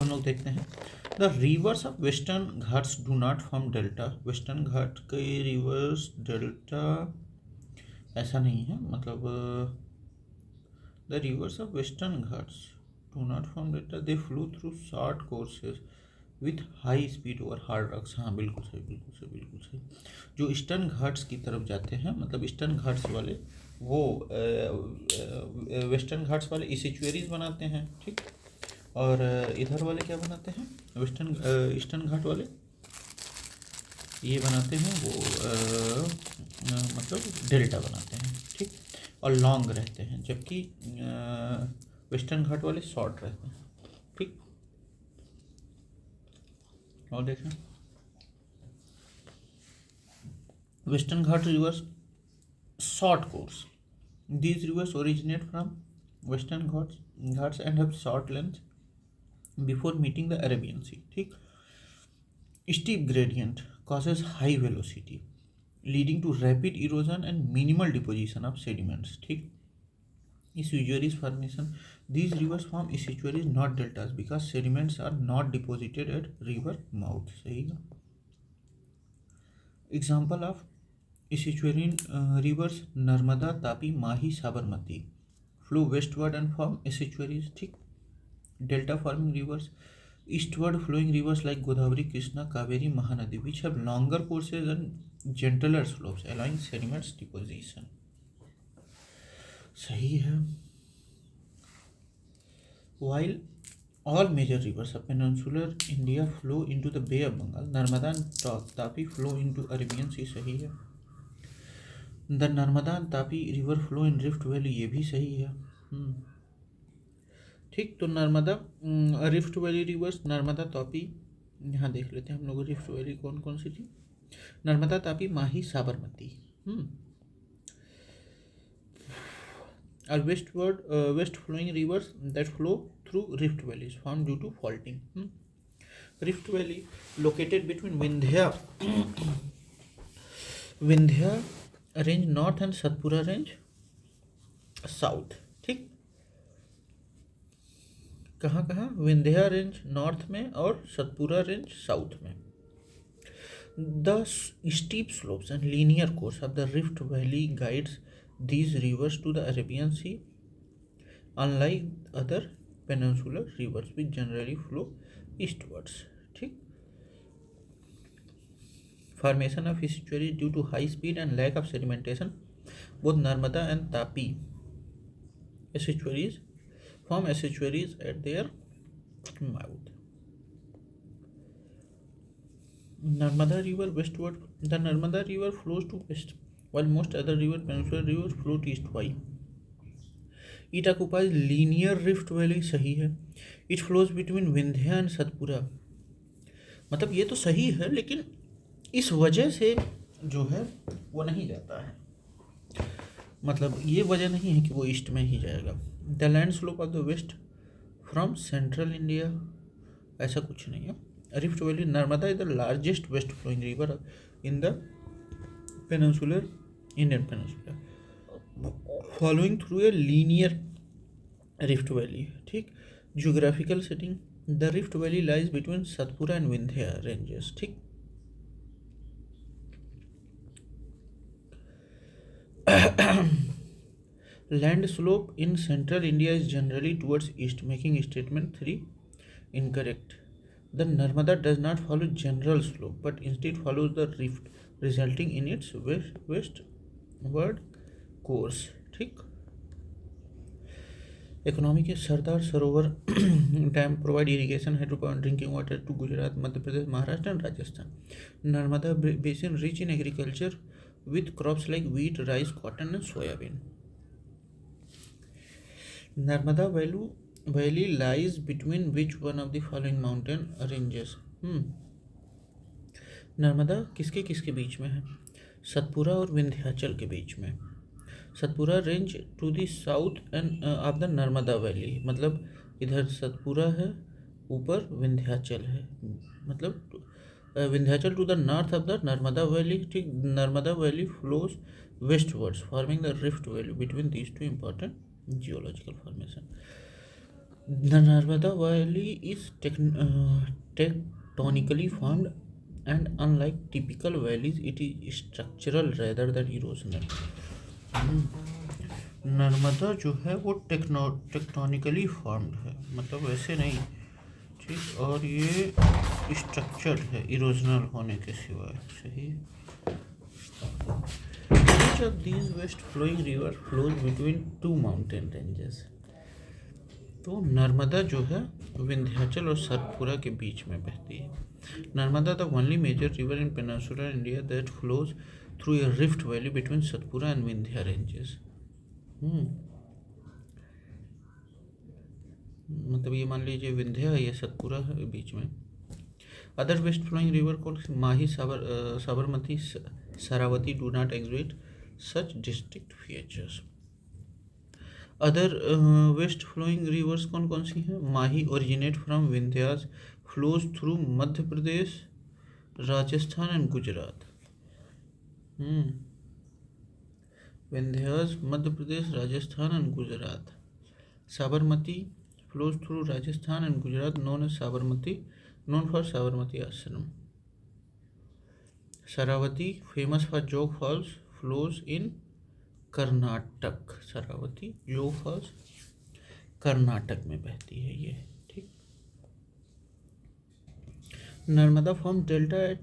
हम लोग देखते हैं the rivers of Western Ghats do not form delta. Western Ghat के रिवर्स डेल्टा ऐसा नहीं है, मतलब the rivers of Western Ghats do not form delta, they flow through short courses with high speed over hard rocks. हाँ बिल्कुल सही, बिल्कुल सही, बिल्कुल सही। जो ईस्टर्न घाट्स की तरफ जाते हैं, मतलब ईस्टर्न घाट्स वाले वो वेस्टर्न घाट्स वाले इसेचुअरीज बनाते हैं, ठीक। और इधर वाले क्या बनाते हैं, वेस्टर्न ईस्टर्न घाट वाले ये बनाते हैं वो मतलब डेल्टा बनाते हैं, ठीक। और लॉन्ग रहते हैं, जबकि वेस्टर्न घाट वाले शॉर्ट रहते हैं, ठीक। और देखें western Ghat reverse short course. These rivers originate from western ghats and have short length before meeting the Arabian Sea, ठीक। Steep gradient causes high velocity leading to rapid erosion and minimal deposition of sediments, ठीक। Estuaries formation, these rivers form estuaries not deltas because sediments are not deposited at river mouth, सही है। Example of estuarine rivers Narmada, Tapi, Mahi, Sabarmati flow westward and form estuaries, ठीक। Delta forming rivers, eastward flowing rivers like Godavari, Krishna, Kaveri, Mahanadi, which have longer courses and gentler slopes allowing sediments deposition, सही है। While all major rivers of peninsular India flow into the Bay of Bengal, Narmada and Tapi flow into Arabian Sea, सही है। The Narmada and Tapi river flow in rift valley, ये भी सही है, ठीक। तो Narmada rift valley rivers Narmada Tapi, यहाँ देख लेते हैं हम लोग रिफ्ट वैली कौन कौन सी थी, नर्मदा, तापी, माही, साबरमती। और west flowing rivers that flow through rift valleys form due to faulting. Rift valley located between Vindhya range north and Satpura range south, ठीक। कहाँ कहाँ, विंध्या रेंज नॉर्थ में और सतपुरा रेंज साउथ में। The steep slopes and linear course of the rift valley guides these rivers to the Arabian Sea, unlike other peninsular rivers which generally flow eastwards, ठीक। Formation of estuaries due to high speed and lack of sedimentation, both Narmada and Tapi estuaries form estuaries at their mouth. Narmada river westward, the Narmada river flows to west while most other peninsular rivers flow east. Why? It occupies linear rift valley, सही है। It flows between Vindhya and Satpura, मतलब ये तो सही है, लेकिन इस वजह से जो है वो नहीं जाता है, मतलब ये वजह नहीं है कि वो ईस्ट में ही जाएगा। The land slope of the west from central India, ऐसा कुछ नहीं है। Rift valley Narmada is the largest west flowing river in the peninsular Indian peninsula following through a linear rift valley, ठीक। geographical setting, the rift valley lies between Satpura and Vindhya ranges, ठीक। land slope in central India is generally towards east, making statement 3 incorrect. The Narmada does not follow general slope but instead follows the rift, resulting in its westward course, ठीक। Economy के Sardar Sarovar dam provide irrigation, hydro drinking water to Gujarat, Madhya Pradesh, Maharashtra and Rajasthan. Narmada basin rich in agriculture with crops like wheat, rice, cotton and soybean. Narmada valley lies between which one of the following mountain ranges. Narmada किसके किसके बीच में है, सतपुरा और विंध्याचल के बीच में। Satpura range to the south end of the Narmada valley, मतलब इधर सतपुरा है, ऊपर विंध्याचल है, मतलब Vindhyachal to the north of the Narmada valley, ठीक। Narmada valley flows westwards forming the rift valley between these two important geological formation. The Narmada Valley is tectonically formed, and unlike typical valleys, it is structural rather than erosional. Narmada जो है वो tectonically formed है, मतलब वैसे नहीं, ठीक, और ये स्ट्रक्चर्ड है इरोजनल होने के सिवाय, सही। Each of these west flowing river flows between two mountain ranges. तो नर्मदा जो है विंध्याचल और सतपुरा के बीच में बहती है। Narmada the only major river in peninsular India that flows through a rift valley between Satpura and Vindhya ranges. मतलब ये मान लीजिए विंध्या है, ये सतपुरा है बीच में। Other west flowing river called Mahi, Sabarmati, Sharavati do not exit such district features. Other west flowing rivers कौन कौन सी हैं? Mahi originate from Vindhyas, flows through Madhya Pradesh, Rajasthan and Gujarat. Vindhyas, Madhya Pradesh, Rajasthan and Gujarat. Sabarmati flows through Rajasthan and Gujarat, known for Sabarmati Ashram. Saravati, famous for Jog Falls, flows in Karnataka. Sharavati जोग false Karnataka में बहती है ये, ठीक। Narmada form delta at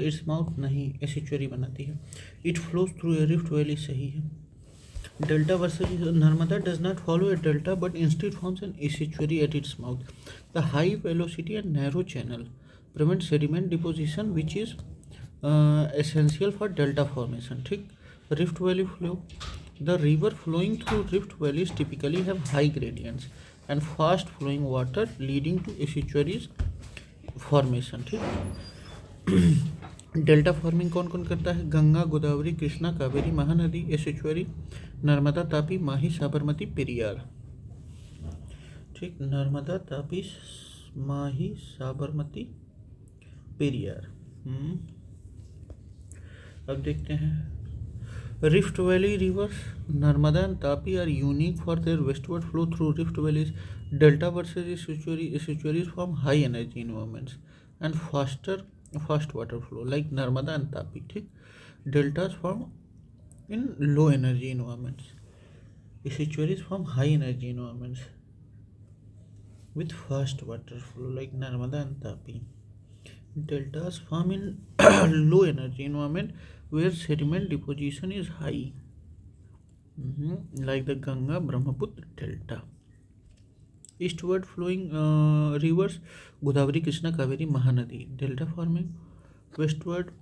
its mouth, नहीं, एस्चुरी बनाती है। It flows through a rift valley, सही है। Delta versus Narmada does not follow a delta but instead forms an estuary at its mouth. The high velocity and narrow channel prevent sediment deposition, which is essential for delta formation. ठीक। Rift Valley flow. The river flowing through rift valleys typically have high gradients and fast flowing water leading to estuaries formation, ठीक। Delta forming कौन कौन करता है? Ganga, Godavari, Krishna, Kaveri, Mahanadi, estuary, Narmada, Tapi, Mahi, Sabarmati, Periyar, ठीक। नर्मदा, तापी, माही, साबरमती, पेरियार। अब देखते हैं rift valley rivers. Narmada and Tapi are unique for their westward flow through rift valleys. Delta versus estuaries form high energy environments and fast water flow like Narmada and Tapi, ठीक। Deltas form in low energy environments. Estuaries form high energy environments with fast water flow like Narmada and Tapi. Deltas form in low energy environment where sediment deposition is high, like the Ganga Brahmaputra delta. Eastward flowing rivers Godavari, Krishna, Kaveri, Mahanadi, delta forming. Westward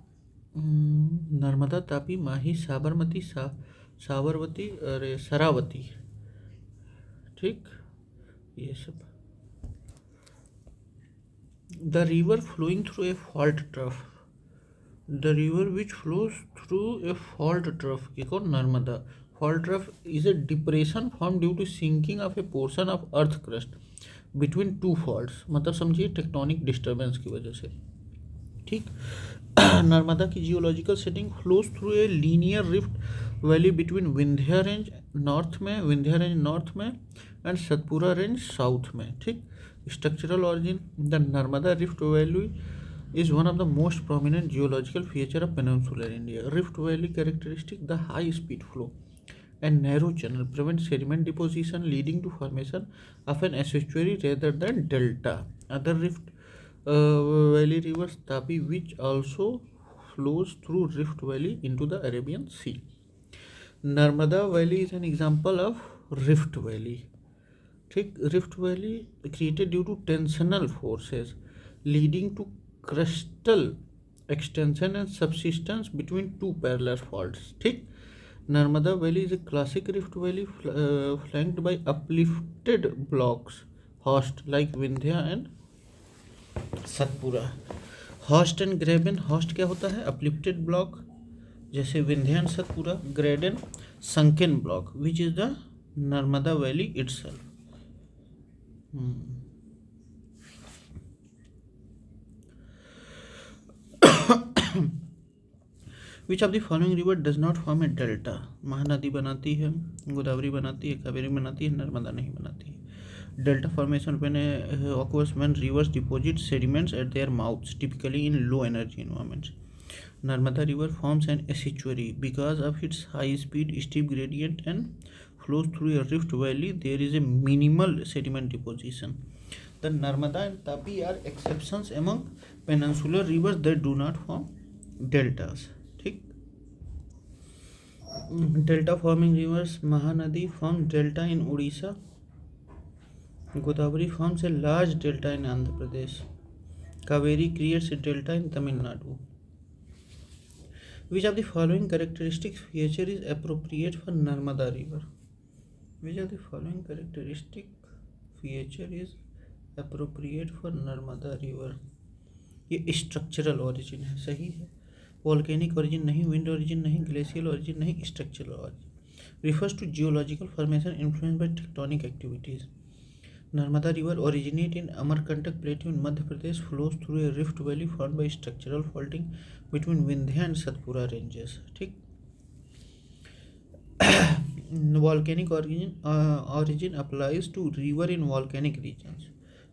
Narmada, Tapi, Mahi, Sabarmati, Sabarvati और शरावती, ठीक, ये सब। The river flowing through a fault trough. The river which flows through a fault trough, ये कौन? Narmada. Fault trough is a depression formed due to sinking of a portion of earth crust between two faults, मतलब समझिए tectonic disturbance की वजह से, ठीक। नर्मदा की geological setting flows through a linear rift valley between Vindhya range north में and Satpura range south में, ठीक। Structural origin. The Narmada rift valley is one of the most prominent geological feature of peninsular India. Rift Valley characteristic: the high speed flow and narrow channel prevent sediment deposition, leading to formation of an estuary rather than delta. Other Rift Valley rivers, Tapi, which also flows through Rift Valley into the Arabian Sea. Narmada Valley is an example of Rift Valley. Rift Valley created due to tensional forces leading to crustal extension and subsidence between two parallel faults, ठीक। Narmada Valley is a classic rift valley flanked by uplifted blocks host like Vindhya and Satpura. Host and graben, host क्या होता है? uplifted block जैसे Vindhya and Satpura, graben sunken block which is the Narmada Valley itself. Which of the following river does not form a delta? Mahanadi बनाती है, गोदावरी बनाती है, कावेरी बनाती है, नर्मदा नहीं बनाती है। Delta formation when occurs when rivers deposit sediments at their mouths, typically in low energy environments. Narmada River forms an estuary because of its high speed, steep gradient and flows through a rift valley. There is a minimal sediment deposition. The Narmada and Tapi are exceptions among peninsular rivers that do not form deltas. ठीक, delta forming rivers. Mahanadi forms delta in Odisha. Godavari forms a large delta in Andhra Pradesh. Kaveri creates a delta in Tamil Nadu. Which of the following characteristic feature is appropriate for Narmada River? Which of the following characteristic feature is appropriate for Narmada River? ये structural origin है, सही है. Volcanic origin नहीं, wind origin नहीं, glacial origin नहीं, structural origin. Refers to geological formation influenced by tectonic activities. Narmada River originates in Amarkantak Plateau in Madhya Pradesh, flows through a rift valley formed by structural faulting between Vindhya and Satpura ranges. ठीक. Volcanic origin applies to river in volcanic regions,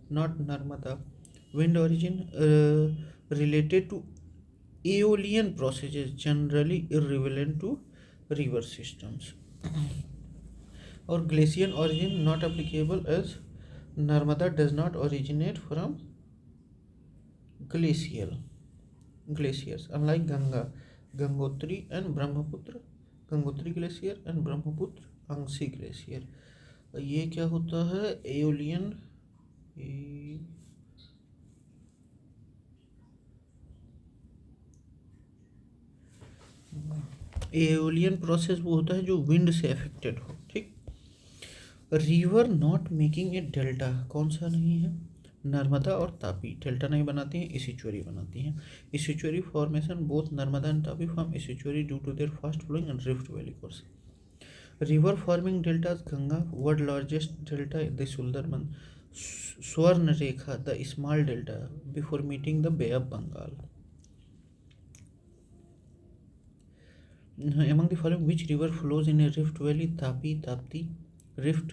not Narmada. Wind origin related to aeolian processes, generally irrelevant to river systems. Or glacial origin not applicable as Narmada does not originate from glaciers, unlike Ganga, Gangotri and Brahmaputra, Gangotri Glacier and Brahmaputra Angsi Glacier. ये क्या होता है? Aeolian process वो होता है जो wind से affected हो. ठीक. River not making a delta, कौन सा नहीं है? नर्मदा और तापी डेल्टा नहीं बनाती हैं, एस्चुअरी बनाती हैं. Estuary formation both Narmada and Tapi form estuary due to their fast flowing and rift valley course. River forming deltas Ganga, world largest delta the Sundarban, Swarnarekha the small delta before meeting the Bay of Bengal. Among the following, which river flows in a rift valley? Tapi, Tapti. Rift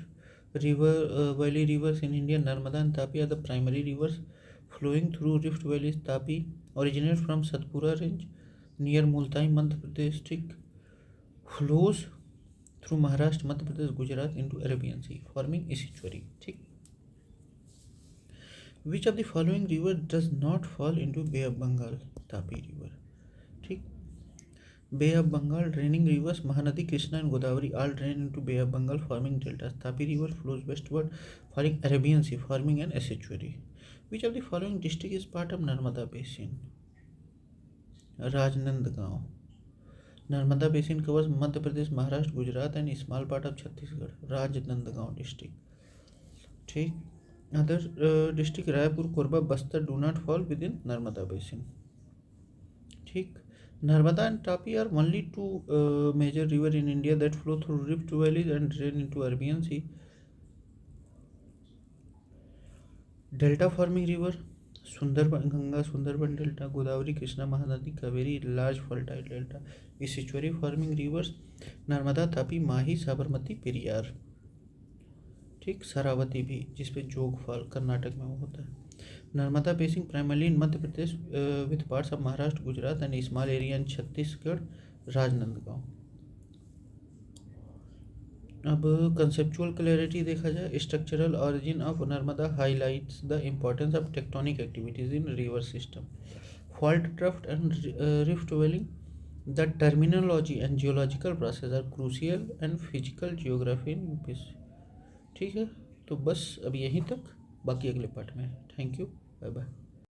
valley rivers in India, Narmada and Tapi are the primary rivers flowing through rift valleys. Tapi originates from Satpura range near Multan, Madhya Pradesh. Flows through Maharashtra, Madhya Pradesh, Gujarat into Arabian Sea, forming estuary. Which of the following river does not fall into Bay of Bengal? Tapi river. Bay of Bengal draining rivers Mahanadi, Krishna and Godavari all drain into Bay of Bengal forming deltas. Tapi river flows westward following Arabian Sea forming an estuary. Which of the following district is part of Narmada Basin? Rajnandgaon. Narmada Basin covers Madhya Pradesh, Maharashtra, Gujarat and small part of Chhattisgarh. Rajnandgaon district. ठीक. Other district Raipur, Korba, Bastar do not fall within Narmada Basin. ठीक. Narmada and Tapi are only two major rivers in India that flow through rift valleys and drain into Arabian Sea. Delta forming river Sundarban, Ganga, Sundarban Delta, Godavari, Krishna, Mahanadi, Kaveri, large fertile delta. Estuary forming rivers Narmada, Tapi, Mahi, Sabarmati, Periyar. ठीक. शरावती भी, जिसपे जोग fall Karnataka में वो होता है. Narmada basin primarily in Madhya Pradesh with parts of Maharashtra, Gujarat and a small area in Chhattisgarh, Rajnandgaon. अब conceptual clarity देखा जाए. Structural origin of Narmada highlights the importance of tectonic activities in river system. Fault drift and rift valley. The terminology and geological process are crucial and physical geography in this. ठीक है, तो बस अब यहीं तक, बाकी अगले पार्ट में. Thank you, bye bye.